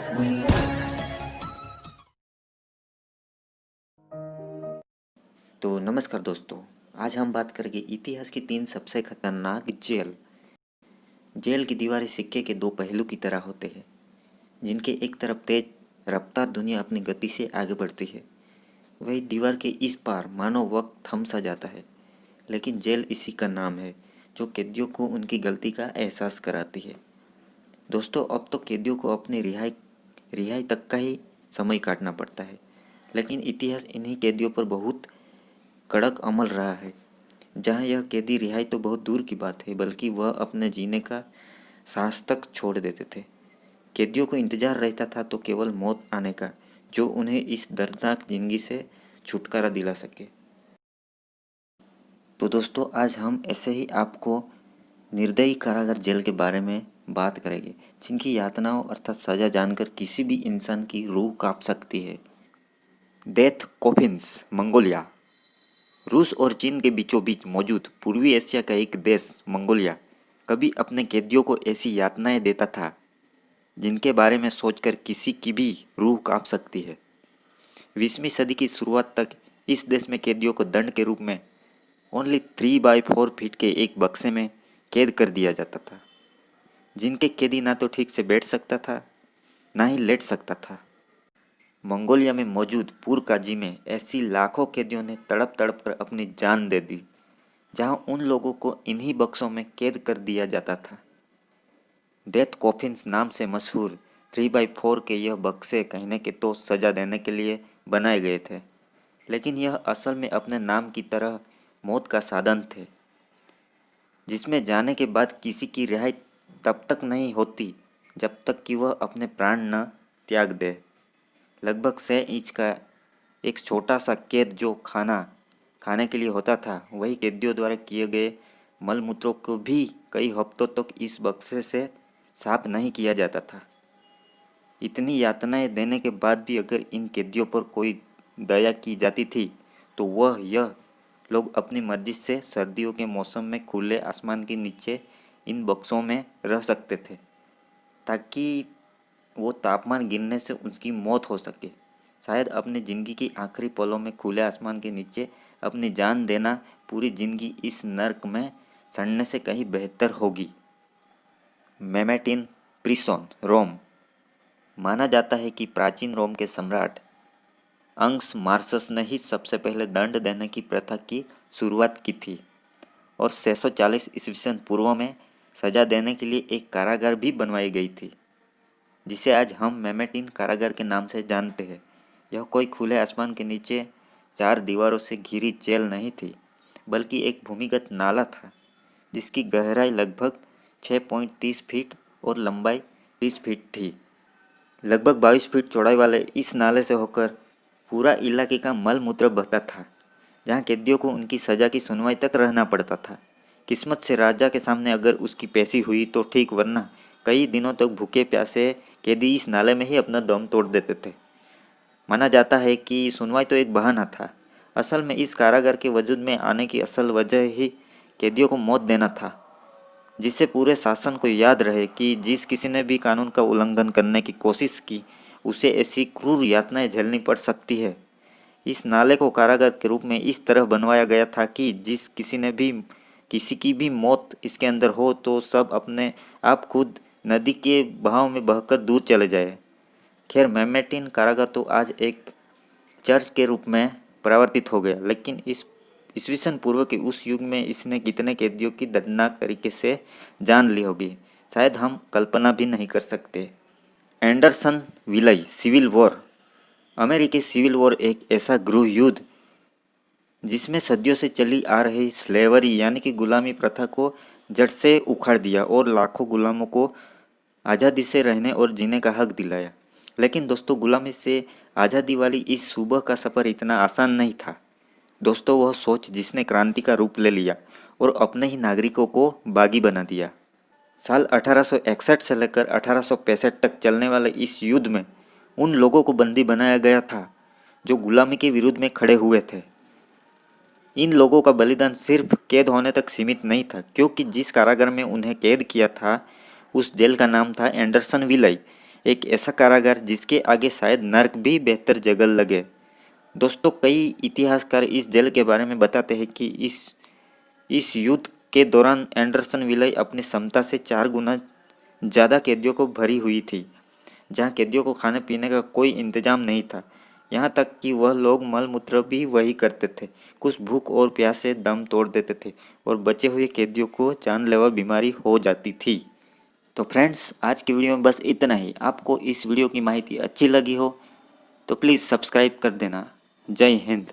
तो नमस्कार दोस्तों, आज हम बात करेंगे इतिहास की 3 सबसे खतरनाक जेल। जेल की दीवारें सिक्के के 2 पहलू की तरह होते हैं, जिनके एक तरफ तेज रफ्तार दुनिया अपनी गति से आगे बढ़ती है, वही दीवार के इस पार मानो वक्त थम सा जाता है। लेकिन जेल इसी का नाम है, जो कैदियों को उनकी गलती का एहसास कराती है। दोस्तों, अब तो कैदियों को अपनी रिहाई तक का ही समय काटना पड़ता है, लेकिन इतिहास इन्हीं कैदियों पर बहुत कड़क अमल रहा है। जहाँ यह कैदी रिहाई तो बहुत दूर की बात है, बल्कि वह अपने जीने का सांस तक छोड़ देते थे। कैदियों को इंतजार रहता था तो केवल मौत आने का, जो उन्हें इस दर्दनाक जिंदगी से छुटकारा दिला सके। तो दोस्तों, आज हम ऐसे ही आपको निर्दयी कारागार जेल के बारे में बात करेंगे, जिनकी यातनाओं अर्थात सजा जानकर किसी भी इंसान की रूह कांप सकती है। Death coffins, Mongolia. रूस और चीन के बीचों बीच मौजूद पूर्वी एशिया का एक देश मंगोलिया कभी अपने कैदियों को ऐसी यातनाएं देता था जिनके बारे में सोचकर किसी की भी रूह कांप सकती है। 20वीं सदी की शुरुआत तक इस देश में कैदियों को दंड के रूप में ओनली 3x4 फीट के एक बक्से में कैद कर दिया जाता था, जिनके कैदी ना तो ठीक से बैठ सकता था, ना ही लेट सकता था। मंगोलिया में मौजूद पुरकाजी में ऐसी लाखों कैदियों ने तड़प तड़प कर अपनी जान दे दी, जहां उन लोगों को इन्हीं बक्सों में कैद कर दिया जाता था। डेथ कॉफिन्स नाम से मशहूर 3x4 के यह बक्से कहने के तो सजा देने के लिए बनाए गए थे, लेकिन यह असल में अपने नाम की तरह मौत का साधन थे, जिसमें जाने के बाद किसी की रिहाई तब तक नहीं होती जब तक कि वह अपने प्राण न त्याग दे। लगभग 6 इंच का एक छोटा सा कैद जो खाने के लिए होता था, वही कैदियों द्वारा किए गए मलमूत्रों को भी कई हफ्तों तक इस बक्से से साफ नहीं किया जाता था। इतनी यातनाएं देने के बाद भी अगर इन कैदियों पर कोई दया की जाती थी, तो वह यह लोग अपनी मर्जी से सर्दियों के मौसम में खुले आसमान के नीचे इन बक्सों में रह सकते थे, ताकि वो तापमान गिरने से उनकी मौत हो सके। शायद अपनी ज़िंदगी की आखिरी पलों में खुले आसमान के नीचे अपनी जान देना पूरी ज़िंदगी इस नर्क में सड़ने से कहीं बेहतर होगी। मेमेटिन प्रिसोन, रोम। माना जाता है कि प्राचीन रोम के सम्राट अंग्स मार्सस ने ही सबसे पहले दंड देने की प्रथा की शुरुआत की थी, और 640 ईस्वी पूर्व में सजा देने के लिए एक कारागार भी बनवाई गई थी, जिसे आज हम मेमेटिन कारागार के नाम से जानते हैं। यह कोई खुले आसमान के नीचे 4 दीवारों से घिरी जेल नहीं थी, बल्कि एक भूमिगत नाला था, जिसकी गहराई लगभग 6.30 फीट और लंबाई 30 फीट थी। लगभग 22 फीट चौड़ाई वाले इस नाले से होकर पूरा इलाके का मल मूत्र बहता था, जहाँ कैदियों को उनकी सजा की सुनवाई तक रहना पड़ता था। किस्मत से राजा के सामने अगर उसकी पेशी हुई तो ठीक, वरना कई दिनों तक भूखे प्यासे कैदी इस नाले में ही अपना दम तोड़ देते थे। माना जाता है कि सुनवाई तो एक बहाना था। असल में इस कारागार के वजूद में आने की असल वजह ही कैदियों को मौत देना था, जिससे पूरे शासन को याद रहे कि जिस किसी ने भी कानून का उल्लंघन करने की कोशिश की, उसे ऐसी क्रूर यातनाएं झेलनी पड़ सकती है। इस नाले को कारागार के रूप में इस तरह बनवाया गया था कि जिस किसी की भी मौत इसके अंदर हो तो सब अपने आप खुद नदी के बहाव में बहकर दूर चले जाए। खैर, मेमेटिन कारागार तो आज एक चर्च के रूप में परिवर्तित हो गया, लेकिन इस ईस्वीसन पूर्व के उस युग में इसने कितने कैदियों की दर्दनाक तरीके से जान ली होगी, शायद हम कल्पना भी नहीं कर सकते। एंडरसन विलय सिविल वॉर। अमेरिकी सिविल वॉर एक ऐसा गृह युद्ध जिसमें सदियों से चली आ रही स्लेवरी यानी कि गुलामी प्रथा को जड़ से उखाड़ दिया और लाखों गुलामों को आज़ादी से रहने और जीने का हक दिलाया। लेकिन दोस्तों, गुलामी से आज़ादी वाली इस सुबह का सफ़र इतना आसान नहीं था। दोस्तों, वह सोच जिसने क्रांति का रूप ले लिया और अपने ही नागरिकों को बागी बना दिया। साल 1861 से लेकर 1865 तक चलने वाले इस युद्ध में उन लोगों को बंदी बनाया गया था जो गुलामी के विरुद्ध में खड़े हुए थे। इन लोगों का बलिदान सिर्फ कैद होने तक सीमित नहीं था, क्योंकि जिस कारागार में उन्हें कैद किया था उस जेल का नाम था एंडरसन विलय। एक ऐसा कारागार जिसके आगे शायद नर्क भी बेहतर जगह लगे। दोस्तों, कई इतिहासकार इस जेल के बारे में बताते हैं कि इस युद्ध के दौरान एंडरसन विलय अपनी क्षमता से 4 गुना ज़्यादा कैदियों को भरी हुई थी, जहां कैदियों को खाने पीने का कोई इंतजाम नहीं था। यहाँ तक कि वह लोग मल मूत्र भी वही करते थे। कुछ भूख और प्यास से दम तोड़ देते थे और बचे हुए कैदियों को जानलेवा बीमारी हो जाती थी। तो फ्रेंड्स, आज की वीडियो में बस इतना ही। आपको इस वीडियो की माहिती अच्छी लगी हो तो प्लीज़ सब्सक्राइब कर देना। जय हिंद।